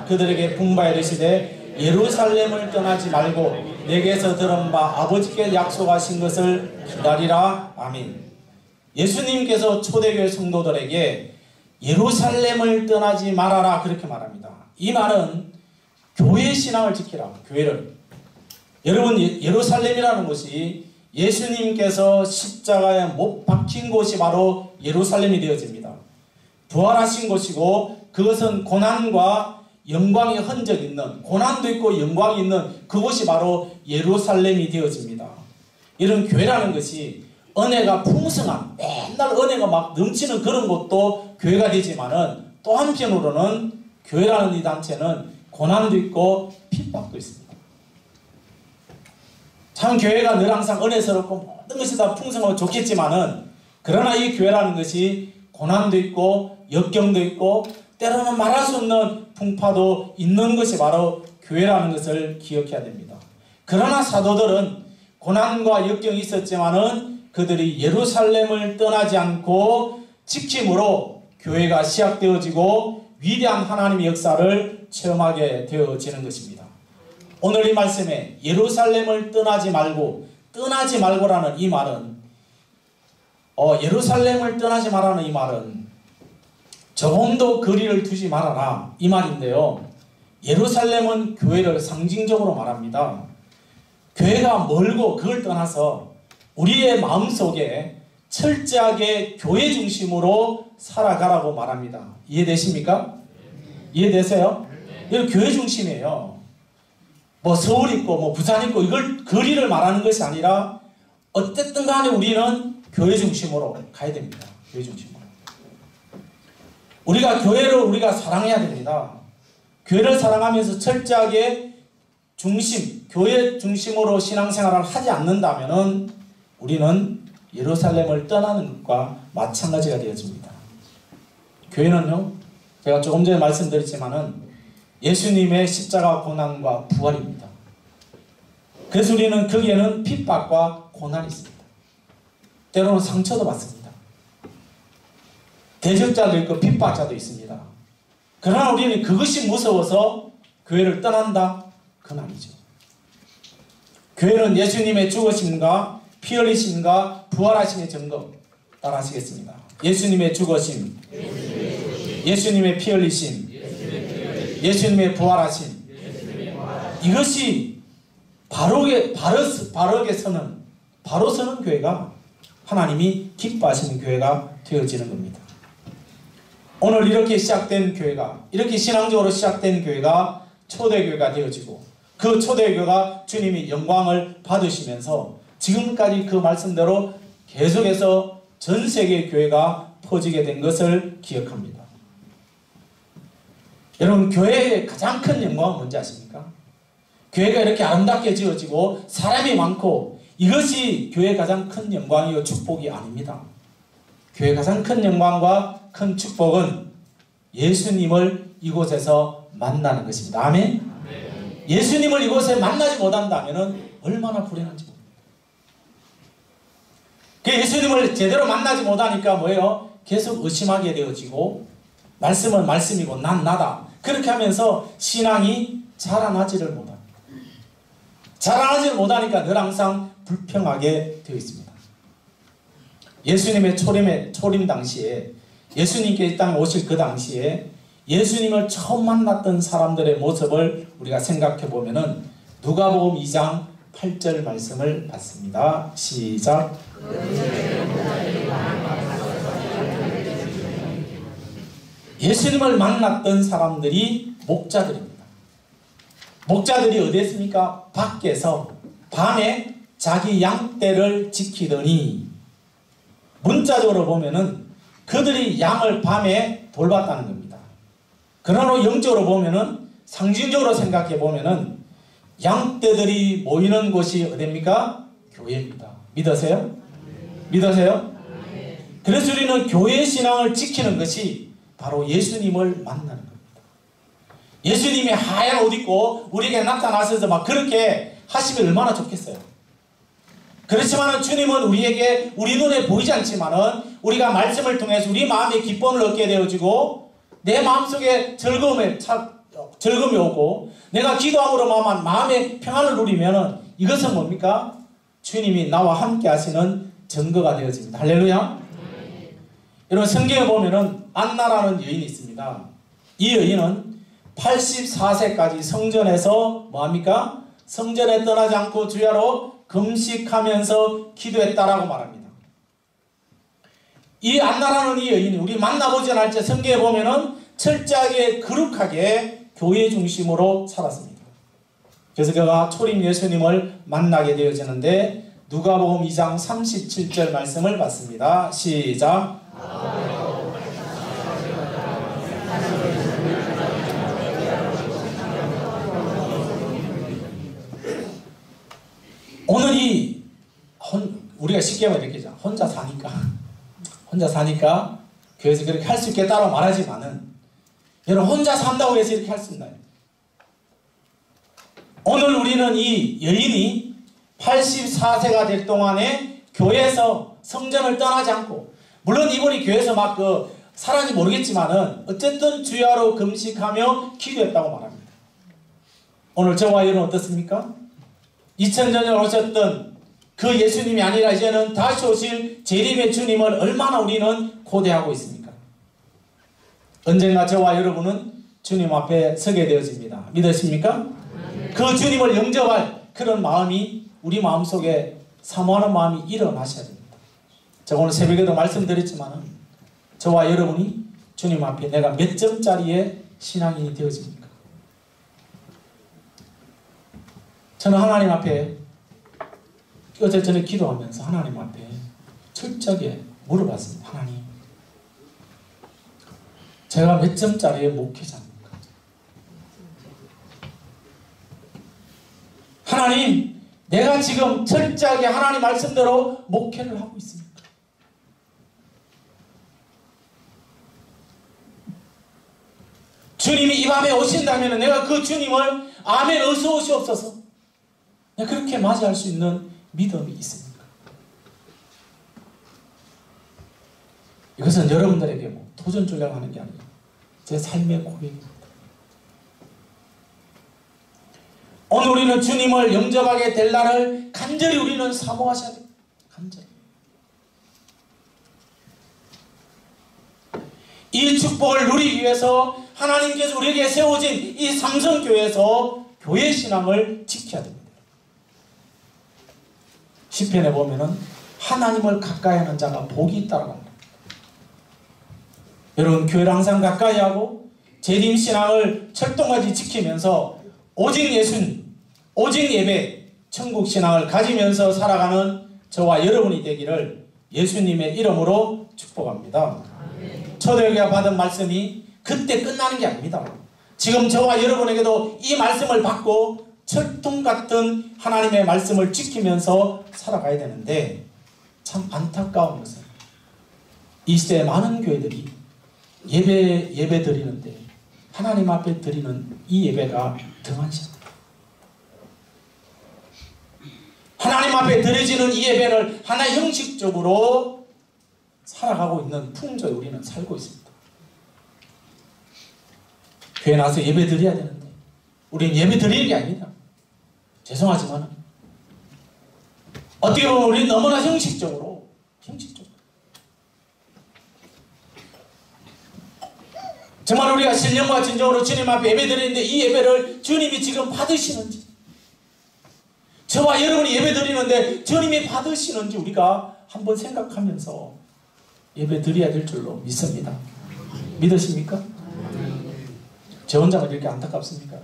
그들에게 분부하여 이르시되 예루살렘을 떠나지 말고 내게서 들은 바 아버지께 약속하신 것을 기다리라. 아멘. 예수님께서 초대교회 성도들에게 예루살렘을 떠나지 말아라 그렇게 말합니다. 이 말은 교회 신앙을 지키라. 교회를. 여러분, 예루살렘이라는 곳이 예수님께서 십자가에 못 박힌 곳이 바로 예루살렘이 되어집니다. 부활하신 곳이고 그것은 고난과 영광의 흔적 있는, 고난도 있고 영광이 있는 그곳이 바로 예루살렘이 되어집니다. 이런 교회라는 것이 은혜가 풍성한, 맨날 은혜가 막 넘치는 그런 곳도 교회가 되지만은 또 한편으로는 교회라는 이 단체는 고난도 있고 핍박도 있습니다. 참 교회가 늘 항상 은혜스럽고 모든 것이 다 풍성하고 좋겠지만은 그러나 이 교회라는 것이 고난도 있고 역경도 있고 때로는 말할 수 없는 풍파도 있는 것이 바로 교회라는 것을 기억해야 됩니다. 그러나 사도들은 고난과 역경이 있었지만은 그들이 예루살렘을 떠나지 않고 지킴으로 교회가 시작되어지고 위대한 하나님의 역사를 체험하게 되어지는 것입니다. 오늘 이 말씀에 예루살렘을 떠나지 말고라는 이 말은 예루살렘을 떠나지 말라는 이 말은 조금도 거리를 두지 말아라 이 말인데요. 예루살렘은 교회를 상징적으로 말합니다. 교회가 멀고 그걸 떠나서 우리의 마음속에 철저하게 교회 중심으로 살아가라고 말합니다. 이해되십니까? 이해되세요? 이거 교회 중심이에요. 뭐 서울 있고 뭐 부산 있고 이걸 거리를 말하는 것이 아니라 어쨌든 간에 우리는 교회 중심으로 가야 됩니다. 교회 중심으로. 우리가 교회를 우리가 사랑해야 됩니다. 교회를 사랑하면서 철저하게 교회 중심으로 신앙생활을 하지 않는다면은 우리는 예루살렘을 떠나는 것과 마찬가지가 되어집니다. 교회는요, 제가 조금 전에 말씀드렸지만은 예수님의 십자가 고난과 부활입니다. 그래서 우리는 거기에는 핍박과 고난이 있습니다. 때로는 상처도 받습니다. 대적자도 있고 핍박자도 있습니다. 그러나 우리는 그것이 무서워서 교회를 떠난다? 그건 아니죠. 교회는 예수님의 죽으심과 피 흘리심과 부활하심의 증거 따라 하시겠습니다. 예수님의 죽으심, 예수님의 피 흘리심, 예수님의 부활하심, 이것이 바로 서는 교회가 하나님이 기뻐하시는 교회가 되어지는 겁니다. 오늘 이렇게 시작된 교회가, 이렇게 신앙적으로 시작된 교회가 초대교회가 되어지고 그 초대교회가 주님이 영광을 받으시면서 지금까지 그 말씀대로 계속해서 전 세계 교회가 퍼지게 된 것을 기억합니다. 여러분, 교회의 가장 큰 영광은 뭔지 아십니까? 교회가 이렇게 아름답게 지어지고 사람이 많고 이것이 교회의 가장 큰 영광이요 축복이 아닙니다. 교회의 가장 큰 영광과 큰 축복은 예수님을 이곳에서 만나는 것입니다. 아멘? 예수님을 이곳에 만나지 못한다면 얼마나 불행한지 모릅니다. 그 예수님을 제대로 만나지 못하니까 뭐예요? 계속 의심하게 되어지고 말씀은 말씀이고 난 나다. 그렇게 하면서 신앙이 자라나지를 못합니다. 자라나지를 못하니까 늘 항상 불평하게 되어 있습니다. 예수님의 초림 당시에 예수님께 이 땅에 오실 그 당시에 예수님을 처음 만났던 사람들의 모습을 우리가 생각해 보면은 누가복음 2장 8절 말씀을 받습니다. 시작. 예수님을 만났던 사람들이 목자들입니다. 목자들이 어디에 있습니까? 밖에서 밤에 자기 양떼를 지키더니, 문자적으로 보면은 그들이 양을 밤에 돌봤다는 겁니다. 그러나 영적으로 보면은, 상징적으로 생각해 보면은 양떼들이 모이는 곳이 어디입니까? 교회입니다. 믿으세요? 믿으세요? 그래서 우리는 교회 신앙을 지키는 것이 바로 예수님을 만나는 겁니다. 예수님이 하얀 옷 입고 우리에게 나타나셔서 막 그렇게 하시면 얼마나 좋겠어요. 그렇지만 주님은 우리에게 우리 눈에 보이지 않지만은 우리가 말씀을 통해서 우리 마음에 기쁨을 얻게 되어지고 내 마음속에 즐거움을 즐거움이 오고 내가 기도함으로 마음의 평안을 누리면 이것은 뭡니까? 주님이 나와 함께 하시는 증거가 되어집니다. 할렐루야. 여러분 성경에 보면은 안나라는 여인이 있습니다. 이 여인은 84세까지 성전에서 뭐합니까? 성전에 떠나지 않고 주야로 금식하면서 기도했다라고 말합니다. 이 안나라는 이 여인이 우리 만나보지 않을 때 성경에 보면은 철저하게 거룩하게 교회 중심으로 살았습니다. 그래서 그가 초림 예수님을 만나게 되어지는데 누가복음 2장 37절 말씀을 봤습니다. 시작. 오늘 우리가 쉽게 말하면 이렇게 혼자 사니까 교회에서 그렇게 할 수 있겠다고 말하지만은 여러분 혼자 산다고 해서 이렇게 할 수 있나요? 오늘 우리는 이 여인이 84세가 될 동안에 교회에서 성전을 떠나지 않고 물론 이분이 교회에서 막 살았는지 모르겠지만은 어쨌든 주야로 금식하며 기도했다고 말합니다. 오늘 저와 여러분 어떻습니까? 2000년 오셨던 그 예수님이 아니라 이제는 다시 오실 재림의 주님을 얼마나 우리는 고대하고 있습니까? 언젠가 저와 여러분은 주님 앞에 서게 되어집니다. 믿으십니까? 그 주님을 영접할 그런 마음이 우리 마음속에 사모하는 마음이 일어나셔야 됩니다. 제가 오늘 새벽에도 말씀드렸지만 저와 여러분이 주님 앞에 내가 몇 점짜리의 신앙인이 되어집니까? 저는 하나님 앞에 어제 전에 기도하면서 하나님 앞에 철저하게 물어봤습니다. 하나님, 제가 몇 점짜리의 목회자입니까? 하나님, 내가 지금 철저하게 하나님 말씀대로 목회를 하고 있습니까? 주님이 이 밤에 오신다면 내가 그 주님을 아멘 어서 오시옵소서 내가 그렇게 맞이할 수 있는 믿음이 있습니까? 이것은 여러분들에게 도전 주려고 하는 게 아니에요. 제 삶의 고백입니다. 오늘 우리는 주님을 영접하게 될 날을 간절히 우리는 사모하셔야 됩니다. 간절히. 이 축복을 누리기 위해서 하나님께서 우리에게 세워진 이 삼성교회에서 교회 신앙을 지켜야 됩니다. 시편에 보면은 하나님을 가까이 하는 자가 복이 있다고 합니다. 여러분 교회를 항상 가까이 하고 재림 신앙을 철통까지 지키면서 오직 예수님, 오직 예배, 천국 신앙을 가지면서 살아가는 저와 여러분이 되기를 예수님의 이름으로 축복합니다. 초대교회가 받은 말씀이 그때 끝나는 게 아닙니다. 지금 저와 여러분에게도 이 말씀을 받고 철통 같은 하나님의 말씀을 지키면서 살아가야 되는데 참 안타까운 것은 이 시대에 많은 교회들이 예배 드리는데 하나님 앞에 드리는 이 예배가 등한시합니다. 하나님 앞에 드려지는 이 예배를 하나의 형식적으로 살아가고 있는 풍조에 우리는 살고 있습니다. 교회 나와서 예배 드려야 되는데 우리는 예배 드리는 게 아닙니다. 죄송하지만 어떻게 보면 우리는 너무나 형식적으로 정말 우리가 신령과 진정으로 주님 앞에 예배 드리는데 이 예배를 주님이 지금 받으시는지 저와 여러분이 예배 드리는데 주님이 받으시는지 우리가 한번 생각하면서 예배 드려야 될 줄로 믿습니다. 믿으십니까? 제 혼자가 이렇게 안타깝습니까?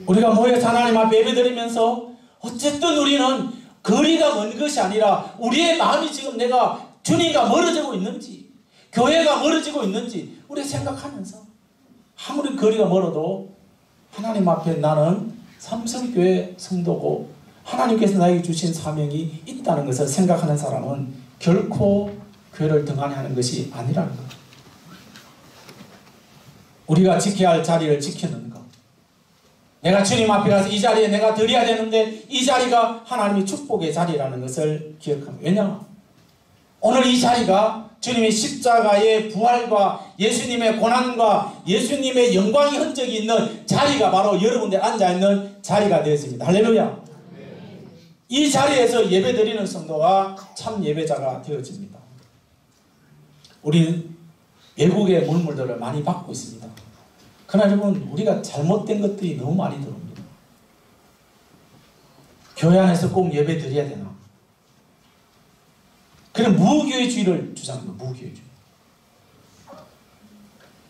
우리가 모여서 하나님 앞에 예배 드리면서 어쨌든 우리는 거리가 먼 것이 아니라 우리의 마음이 지금 내가 주님과 멀어지고 있는지 교회가 멀어지고 있는지 우리 생각하면서 아무리 거리가 멀어도 하나님 앞에 나는 삼성교회 성도고 하나님께서 나에게 주신 사명이 있다는 것을 생각하는 사람은 결코 교회를 등한히 하는 것이 아니라는 것. 우리가 지켜야 할 자리를 지키는 것. 내가 주님 앞에 가서 이 자리에 내가 드려야 되는데 이 자리가 하나님의 축복의 자리라는 것을 기억합니다. 왜냐? 오늘 이 자리가 주님의 십자가의 부활과 예수님의 고난과 예수님의 영광의 흔적이 있는 자리가 바로 여러분들 앉아있는 자리가 되었습니다. 할렐루야. 이 자리에서 예배드리는 성도가 참 예배자가 되어집니다. 우리 외국의 물물들을 많이 받고 있습니다. 그러나 여러분, 우리가 잘못된 것들이 너무 많이 들어옵니다. 교회 안에서 꼭 예배 드려야 되나? 그런 무교회주의를 주장합니다. 무교회주의.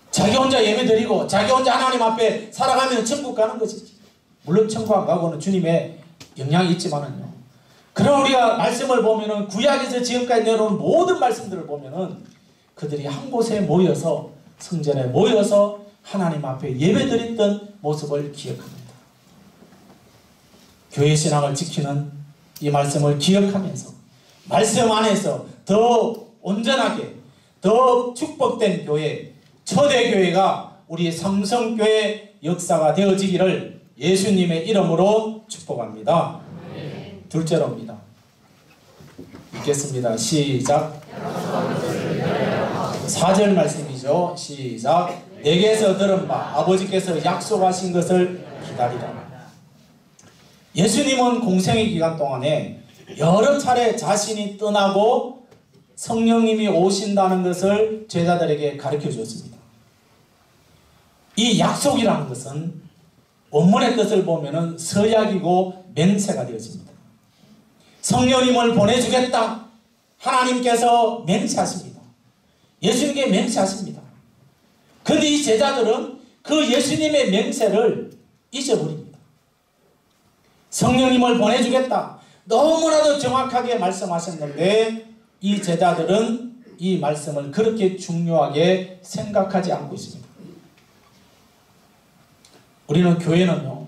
자기 혼자 예배 드리고 자기 혼자 하나님 앞에 살아가면 천국 가는 것이지. 물론 천국 안 가고는 주님의 영향이 있지만은요. 그럼 우리가 말씀을 보면은 구약에서 지금까지 내려온 모든 말씀들을 보면은 그들이 한 곳에 모여서 성전에 모여서 하나님 앞에 예배드렸던 모습을 기억합니다. 교회 신앙을 지키는 이 말씀을 기억하면서 말씀 안에서 더 온전하게 더 축복된 교회, 초대교회가 우리 삼성교회 역사가 되어지기를 예수님의 이름으로 축복합니다. 둘째로입니다. 읽겠습니다. 시작. 4절 말씀이죠. 시작. 내게서 들은 바 아버지께서 약속하신 것을 기다리라. 예수님은 공생의 기간 동안에 여러 차례 자신이 떠나고 성령님이 오신다는 것을 제자들에게 가르쳐 주었습니다. 이 약속이라는 것은 원문의 뜻을 보면은 서약이고 맹세가 되어집니다. 성령님을 보내주겠다. 하나님께서 맹세하십니다. 예수님께 맹세하십니다. 그런데 이 제자들은 그 예수님의 맹세를 잊어버립니다. 성령님을 보내주겠다. 너무나도 정확하게 말씀하셨는데 이 제자들은 이 말씀을 그렇게 중요하게 생각하지 않고 있습니다. 우리는 교회는요,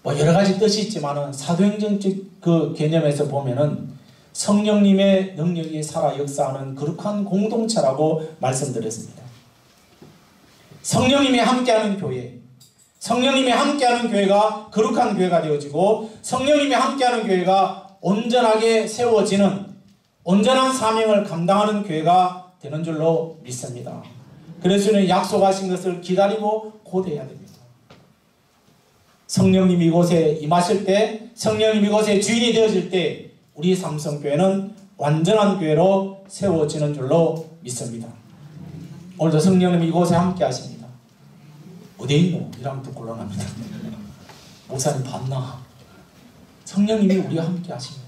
뭐 여러 가지 뜻이 있지만은 사도행전적 그 개념에서 보면은 성령님의 능력이 살아 역사하는 거룩한 공동체라고 말씀드렸습니다. 성령님이 함께하는 교회, 성령님이 함께하는 교회가 거룩한 교회가 되어지고 성령님이 함께하는 교회가 온전하게 세워지는 온전한 사명을 감당하는 교회가 되는 줄로 믿습니다. 그래서 우리는 약속하신 것을 기다리고 고대해야 됩니다. 성령님이 이곳에 임하실 때, 성령님이 이곳에 주인이 되어질 때 우리 삼성교회는 완전한 교회로 세워지는 줄로 믿습니다. 오늘도 성령님이 이곳에 함께 하십니다. 어디에 있노? 이러면 또 곤란합니다. 목사님 봤나? 성령님이 우리와 함께 하십니다.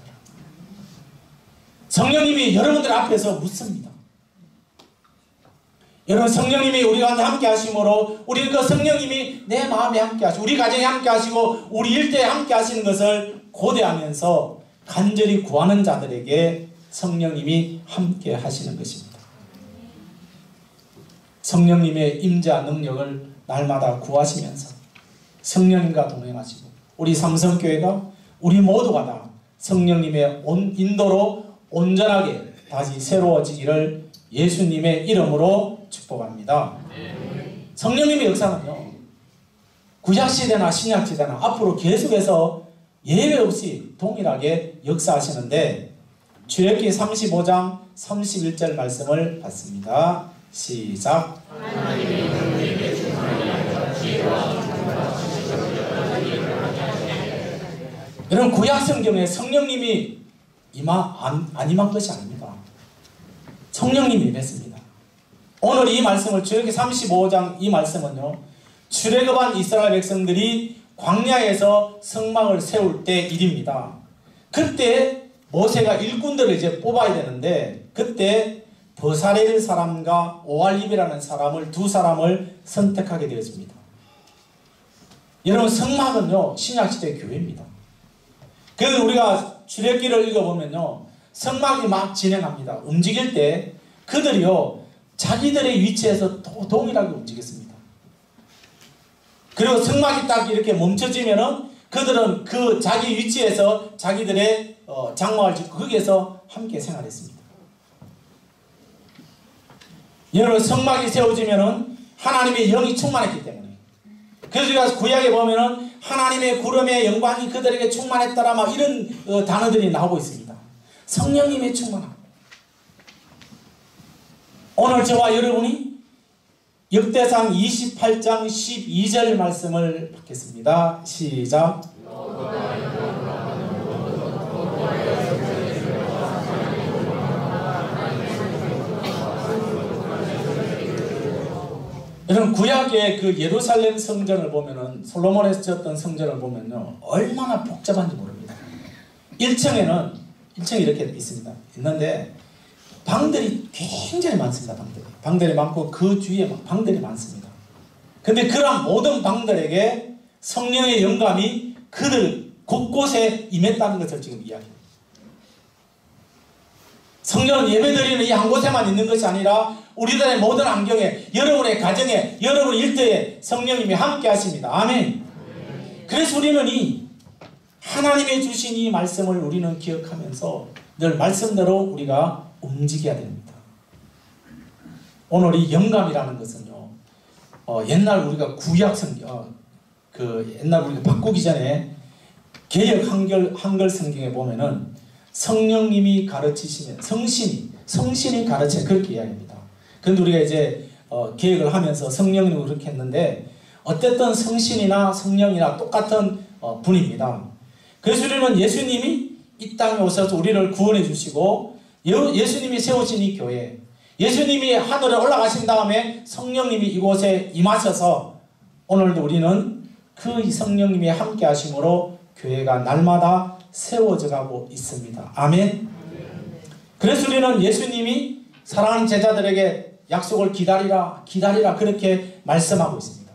성령님이 여러분들 앞에서 묻습니다. 여러분, 성령님이 우리와 함께 하심으로 우리는 그 성령님이 내 마음에 함께 하시고 우리 가정에 함께 하시고 우리 일대에 함께 하시는 것을 고대하면서 간절히 구하는 자들에게 성령님이 함께 하시는 것입니다. 성령님의 임재와 능력을 날마다 구하시면서 성령님과 동행하시고 우리 삼성교회가 우리 모두가 다 성령님의 인도로 온전하게 다시 새로워지기를 예수님의 이름으로 축복합니다. 성령님의 역사는요, 구약시대나 신약시대나 앞으로 계속해서 예외 없이 동일하게 역사하시는데 출애굽기 35장 31절 말씀을 봤습니다. 시작. 여러분, 구약성경에 성령님이 안 임한 것이 아닙니다. 성령님이 임했습니다. 오늘 이 말씀을 출애굽기 35장 이 말씀은요, 출애굽한 이스라엘 백성들이 광야에서 성막을 세울 때 일입니다. 그때 모세가 일꾼들을 이제 뽑아야 되는데 그때 버사렐 사람과 오알립이라는 사람을 두 사람을 선택하게 되었습니다. 여러분, 성막은요 신약시대 교회입니다. 그래서 우리가 출애굽기를 읽어보면요 성막이 막 진행합니다. 움직일 때 그들이요 자기들의 위치에서 동일하게 움직였습니다. 그리고 성막이 딱 이렇게 멈춰지면은 그들은 그 자기 위치에서 자기들의 장막을 짓고 거기에서 함께 생활했습니다. 여러분, 성막이 세워지면은 하나님의 영이 충만했기 때문에, 그래서 우리가 구약에 보면은 하나님의 구름의 영광이 그들에게 충만했더라 막 이런 단어들이 나오고 있습니다. 성령님의 충만함. 오늘 저와 여러분이 역대상 28장 12절 말씀을 받겠습니다. 시작. 여러분, 구약의 그 예루살렘 성전을 보면은, 솔로몬에서 지었던 성전을 보면요, 얼마나 복잡한지 모릅니다. 1층에는 1층이 이렇게 있습니다. 있는데 방들이 굉장히 많습니다. 방들이 많고 그 주위에 방들이 많습니다. 근데 그런 모든 방들에게 성령의 영감이 그들 곳곳에 임했다는 것을 지금 이야기합니다. 성령은 예배드리는 이 한 곳에만 있는 것이 아니라 우리들의 모든 환경에, 여러분의 가정에, 여러분의 일터에 성령님이 함께 하십니다. 아멘. 그래서 우리는 이 하나님의 주신 이 말씀을 우리는 기억하면서 늘 말씀대로 우리가 움직여야 됩니다. 오늘 이 영감이라는 것은요, 옛날 우리가 구약 성경, 옛날 우리가 바꾸기 전에 개역 한글 성경에 보면은 성령님이 가르치시면, 성신이 가르치는, 그렇게 이야기합니다. 근데 우리가 이제 개혁을 하면서 성령님을 그렇게 했는데, 어쨌든 성신이나 성령이나 똑같은 분입니다. 그래서 우리는 예수님이 이 땅에 오셔서 우리를 구원해 주시고, 예수님이 세우신 이 교회, 예수님이 하늘에 올라가신 다음에 성령님이 이곳에 임하셔서 오늘도 우리는 그 성령님이 함께 하심으로 교회가 날마다 세워져 가고 있습니다. 아멘. 그래서 우리는 예수님이 사랑하는 제자들에게 약속을 기다리라 그렇게 말씀하고 있습니다.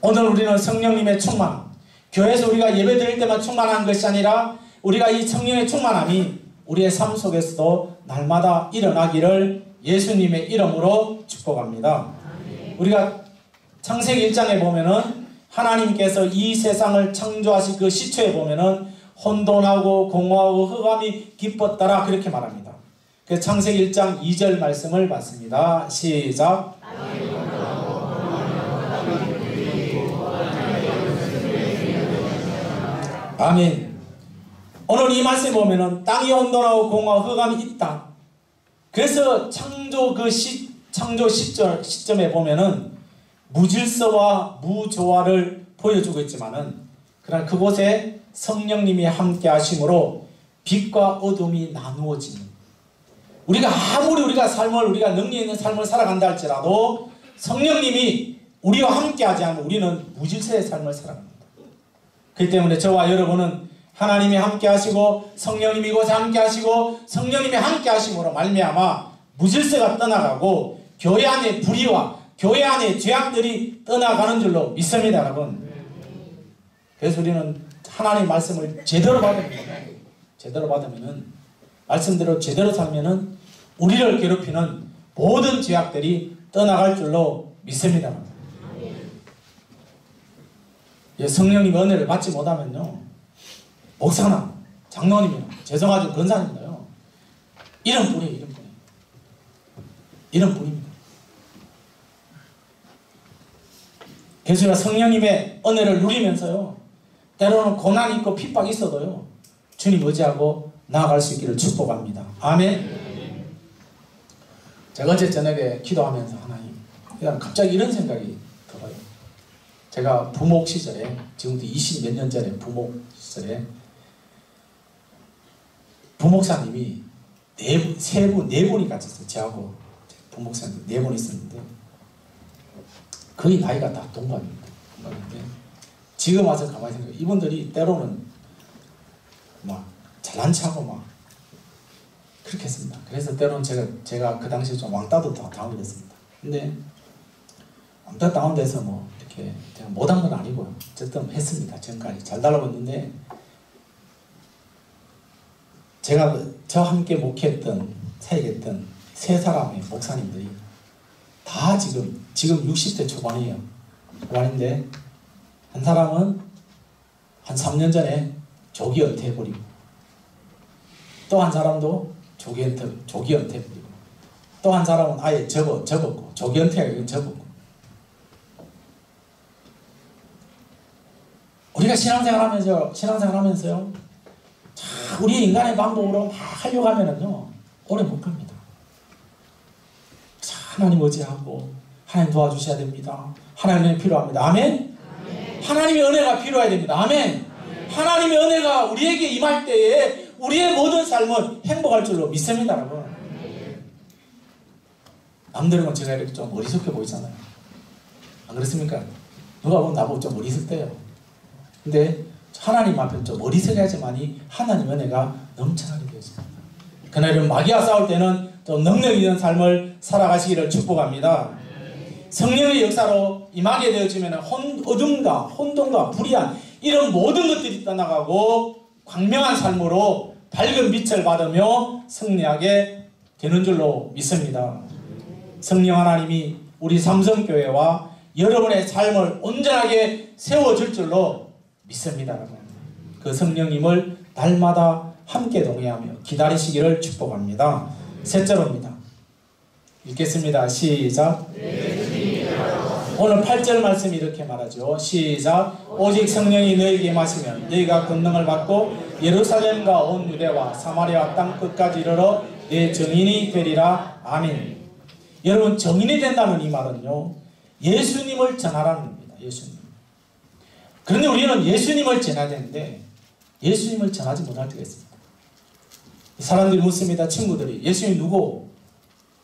오늘 우리는 성령님의 충만, 교회에서 우리가 예배 드릴 때만 충만한 것이 아니라 우리가 이 성령의 충만함이 우리의 삶 속에서도 날마다 일어나기를 예수님의 이름으로 축복합니다. 우리가 창세기 1장에 보면은 하나님께서 이 세상을 창조하신 그 시초에 보면은 혼돈하고 공허하고 흑암이 깊었더라 그렇게 말합니다. 그 창세기 1장 2절 말씀을 받습니다. 시작. 아멘. 오늘 이 말씀에 보면은 땅이 혼돈하고 공허하고 흑암이 있다. 그래서 창조 시점에 보면은 무질서와 무조화를 보여주고 있지만은, 그러나 그곳에 성령님이 함께 하심으로 빛과 어둠이 나누어지는, 우리가 아무리 우리가 능력 있는 삶을 살아간다 할지라도 성령님이 우리와 함께 하지 않으면 우리는 무질서의 삶을 살아갑니다. 그렇기 때문에 저와 여러분은 하나님이 함께 하시고 성령님이 이곳에 함께 하시고 성령님이 함께 하심으로 말미암아 무질서가 떠나가고 교회 안의 불의와 교회 안의 죄악들이 떠나가는 줄로 믿습니다, 여러분. 그래서 우리는 하나님의 말씀을 제대로 받으면은 말씀대로 제대로 살면은 우리를 괴롭히는 모든 죄악들이 떠나갈 줄로 믿습니다. 성령님의 은혜를 받지 못하면요, 목사나 장로님이나 죄송하지만 권사님이나요, 이름뿐입니다. 그래서 우리가 성령님의 은혜를 누리면서요, 때로는 고난이 있고 핍박이 있어도요, 주님 의지하고 나아갈 수 있기를 축복합니다. 아멘. 제가 어제 저녁에 기도하면서 하나님, 그냥 갑자기 이런 생각이 들어요. 제가 부목 시절에, 지금도 20 몇 년 전에 부목 시절에 부목사님이 네 분이 같이 있어요. 저하고 부목사님 4분 있었는데 거의 나이가 다 동갑입니다. 지금 와서 가만히 생각해, 이분들이 때로는 막 잘난 척하고 막 그렇게 했습니다. 그래서 때로는 제가 그 당시에 좀 왕따도 당하게 됐습니다. 근데 왕따 다운돼서 뭐 이렇게 제가 못한 건 아니고요. 어쨌든 했습니다. 지금까지 잘 달라붙는데, 제가 저와 함께 목회했던, 사역했던 3사람의 목사님들이 다 지금 60대 초반이에요. 초반인데 한 사람은 한 3년 전에 조기 은퇴해버리고, 또 한 사람도 조기 은퇴해버리고, 또 한 사람은 아예 접었고, 조기 은퇴가 접었고. 우리가 신앙생활하면서요, 우리 인간의 방법으로 막 하려고 하면은요, 오래 못 갑니다. 하나님 의지하고 하나님 도와주셔야 됩니다. 하나님이 필요합니다. 아멘? 하나님의 은혜가 필요해야 됩니다. 아멘? 하나님의 은혜가 우리에게 임할 때에 우리의 모든 삶은 행복할 줄로 믿습니다. 여러분. 남들은 제가 이렇게 좀 어리석게 보이잖아요. 안 그렇습니까? 누가 보면 나보고 좀 어리석대요. 근데 하나님 앞에는 좀 어리석야지만이 하나님 은혜가 넘쳐나게 되어집니다. 그날은 마귀와 싸울 때는 좀 능력 있는 삶을 살아가시기를 축복합니다. 성령의 역사로 임하게 되어지면 어둠과 혼돈과 불의한 이런 모든 것들이 떠나가고 광명한 삶으로 밝은 빛을 받으며 승리하게 되는 줄로 믿습니다. 성령 하나님이 우리 삼성교회와 여러분의 삶을 온전하게 세워줄 줄로 믿습니다. 그 성령님을 날마다 함께 동행하며 기다리시기를 축복합니다. 셋째로입니다. 읽겠습니다. 시작. 오늘 8절 말씀이 이렇게 말하죠. 시작. 오직 성령이 너희에게 임하시면 너희가 권능을 받고 예루살렘과 온 유대와 사마리아 땅 끝까지 이르러 내 증인이 되리라. 아멘. 여러분, 증인이 된다는 이 말은요, 예수님을 전하라는 겁니다. 예수님. 그런데 우리는 예수님을 전해야 되는데 예수님을 전하지 못할 때가 있습니다. 사람들이 묻습니다. 친구들이 예수님 누구?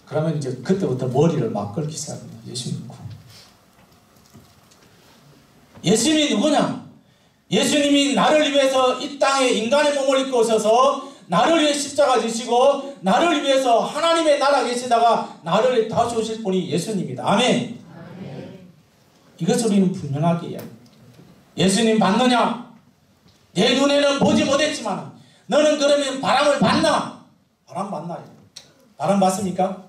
그러면 이제 그때부터 머리를 막 긁기 시작합니다. 예수님 누구? 예수님이 누구냐? 예수님이 나를 위해서 이 땅에 인간의 몸을 입고 오셔서 나를 위해 십자가 지시고 나를 위해서 하나님의 나라 계시다가 나를 위해 다시 오실 분이 예수님입니다. 아멘. 이것을 우리는 분명하게 이야기합니다. 예수님 봤느냐? 내 눈에는 보지 못했지만 너는 그러면 바람을 봤나? 바람 봤나요? 바람 봤습니까?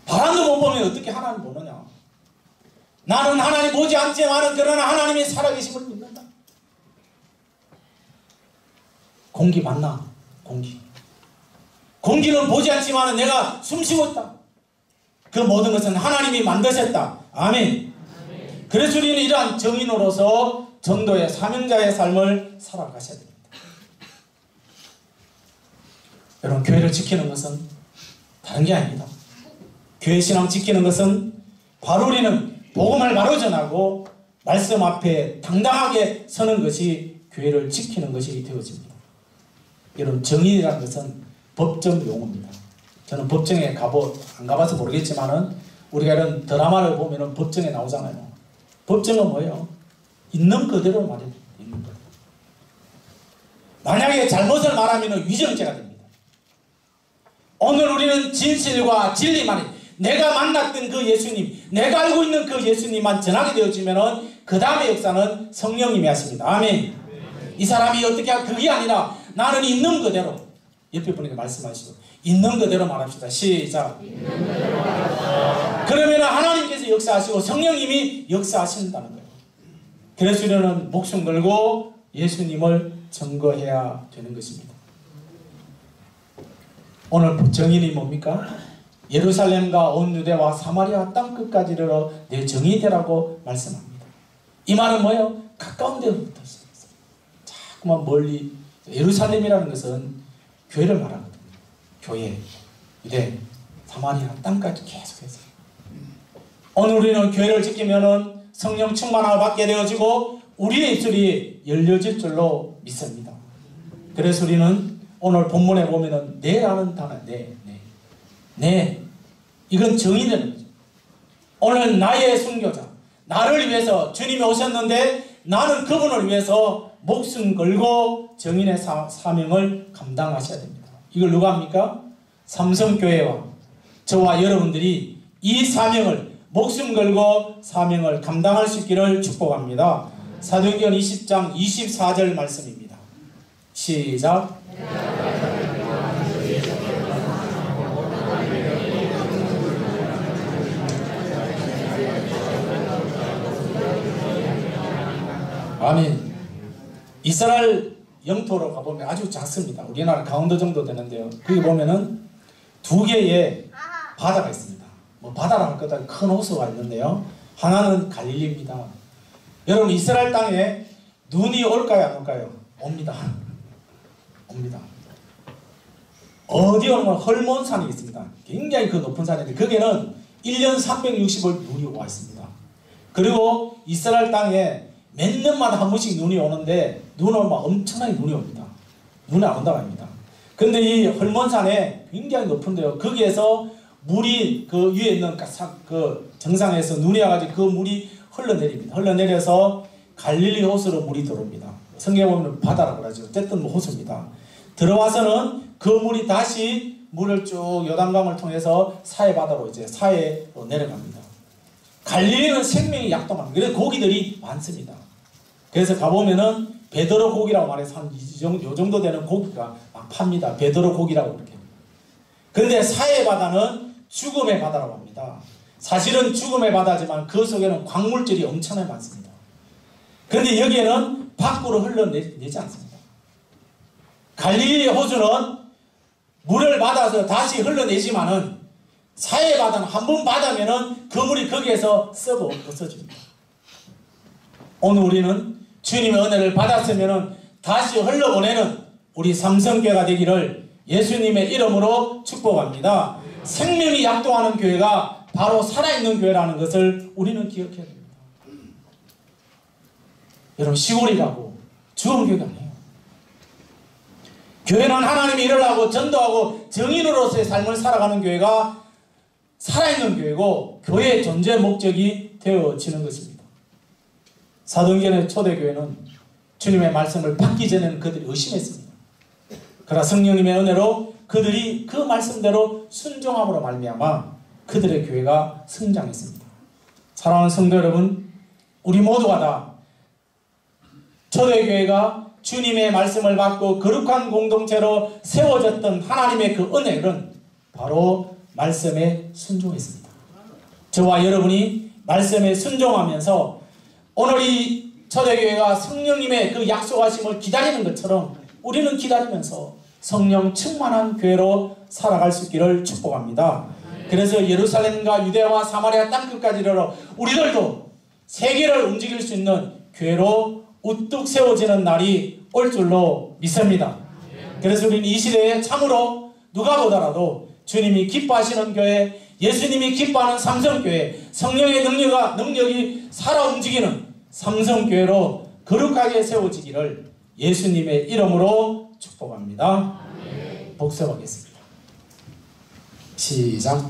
바람도 못 보면 어떻게 하나님 보느냐? 나는 하나님 보지 않지만 그러나 하나님의 살아계심을 믿는다. 공기 맞나? 공기. 공기는 보지 않지만 내가 숨쉬고 있다. 그 모든 것은 하나님이 만드셨다. 아멘. 그래서 우리는 이러한 정인으로서 전도의 사명자의 삶을 살아가셔야 됩니다. 여러분, 교회를 지키는 것은 다른 게 아닙니다. 교회 신앙 지키는 것은 바로 우리는 복음을 바로 전하고 말씀 앞에 당당하게 서는 것이 교회를 지키는 것이 되어집니다. 여러분, 정인이라는 것은 법정 용어입니다. 저는 법정에 안 가봐서 모르겠지만은 우리가 이런 드라마를 보면은 법정에 나오잖아요. 법정은 뭐예요? 있는 그대로 말입니다. 있는 그대로. 만약에 잘못을 말하면 위정죄가 됩니다. 오늘 우리는 진실과 진리만, 내가 만났던 그 예수님, 내가 알고 있는 그 예수님만 전하게 되어지면 그 다음의 역사는 성령님이 하십니다. 아멘. 이 사람이 어떻게 그게 아니라 나는 있는 그대로, 옆에 분에게 말씀하시고 있는 그대로 말합시다. 시작. 그러면 하나님께서 역사하시고 성령님이 역사하신다는 거예요. 그래서 우리는 목숨 걸고 예수님을 증거해야 되는 것입니다. 오늘 정인이 뭡니까? 예루살렘과 온 유대와 사마리아 땅 끝까지 이르러 내 정인이 되라고 말씀합니다. 이 말은 뭐예요? 가까운 데로부터 자꾸만 멀리. 예루살렘이라는 것은 교회를 말하거든요. 교회, 유대, 사마리아 땅까지 계속해서. 오늘 우리는 교회를 지키면은 성령 충만함을 받게 되어지고 우리의 입술이 열려질 줄로 믿습니다. 그래서 우리는 오늘 본문에 보면은 내라는 단어, 내. 이건 정의되는 거죠. 오늘 나의 순교자, 나를 위해서 주님이 오셨는데 나는 그분을 위해서 목숨 걸고 정인의 사명을 감당하셔야 됩니다. 이걸 누가 합니까? 삼성교회와 저와 여러분들이 이 사명을 목숨 걸고 사명을 감당할 수 있기를 축복합니다. 사도행전 20장 24절 말씀입니다. 시작. 아멘. 이스라엘 영토로 가보면 아주 작습니다. 우리나라 강원도 정도 되는데요. 거기 보면은 2개의 바다가 있습니다. 뭐 바다라 할 거다 큰 호수가 있는데요. 하나는 갈릴리입니다. 여러분, 이스라엘 땅에 눈이 올까요, 안 올까요? 옵니다. 어디 오면 헐몬산이 있습니다. 굉장히 그 높은 산인데 거기는 1년 360일 눈이 와 있습니다. 그리고 이스라엘 땅에 몇 년마다 한 번씩 눈이 오는데 눈 오면 엄청나게 눈이 옵니다. 눈이 안 온다고 합니다. 근데 이 헐몬산에 굉장히 높은데요. 거기에서 물이 그 위에 있는 그 정상에서 눈이 와가지고 그 물이 흘러내립니다. 흘러내려서 갈릴리 호수로 물이 들어옵니다. 성경에 보면 바다라고 하죠. 어쨌든 뭐 호수입니다. 들어와서는 그 물이 다시 물을 쭉 요단강을 통해서 사해 바다로 이제 사해로 내려갑니다. 갈릴리는 생명이 약동합니다. 그래서 고기들이 많습니다. 그래서 가보면은 베드로 고기라고 말해서 한 요 정도 되는 고기가 막 팝니다. 베드로 고기라고 그렇게. 근데 사해 바다는 죽음의 바다라고 합니다. 사실은 죽음의 바다지만 그 속에는 광물질이 엄청나게 많습니다. 그런데 여기에는 밖으로 흘러내지 않습니다. 갈릴리 호수는 물을 받아서 다시 흘러내지만은 사해 바다는 한 번 받으면은 그 물이 거기에서 썩어 없어집니다. 오늘 우리는 주님의 은혜를 받았으면은 다시 흘러보내는 우리 삼성교회가 되기를 예수님의 이름으로 축복합니다. 생명이 약동하는 교회가 바로 살아있는 교회라는 것을 우리는 기억해야 됩니다. 여러분 시골이라고 죽은 교회가 아니에요. 교회는 하나님이 일을 하고 전도하고 정인으로서의 삶을 살아가는 교회가 살아있는 교회고 교회의 존재 목적이 되어지는 것입니다. 사도행전의 초대교회는 주님의 말씀을 받기 전에는 그들이 의심했습니다. 그러나 성령님의 은혜로 그들이 그 말씀대로 순종함으로 말미암아 그들의 교회가 성장했습니다. 사랑하는 성도 여러분, 우리 모두가 다 초대교회가 주님의 말씀을 받고 거룩한 공동체로 세워졌던 하나님의 그 은혜는 바로 말씀에 순종했습니다. 저와 여러분이 말씀에 순종하면서 오늘 이 초대교회가 성령님의 그 약속하심을 기다리는 것처럼 우리는 기다리면서 성령 충만한 교회로 살아갈 수 있기를 축복합니다. 그래서 예루살렘과 유대와 사마리아 땅끝까지 이르러 우리들도 세계를 움직일 수 있는 교회로 우뚝 세워지는 날이 올 줄로 믿습니다. 그래서 우리는 이 시대에 참으로 누가 보더라도 주님이 기뻐하시는 교회, 예수님이 기뻐하는 삼성교회, 성령의 능력이 살아 움직이는 삼성교회로 거룩하게 세워지기를 예수님의 이름으로 축복합니다. 복습하겠습니다. 시작.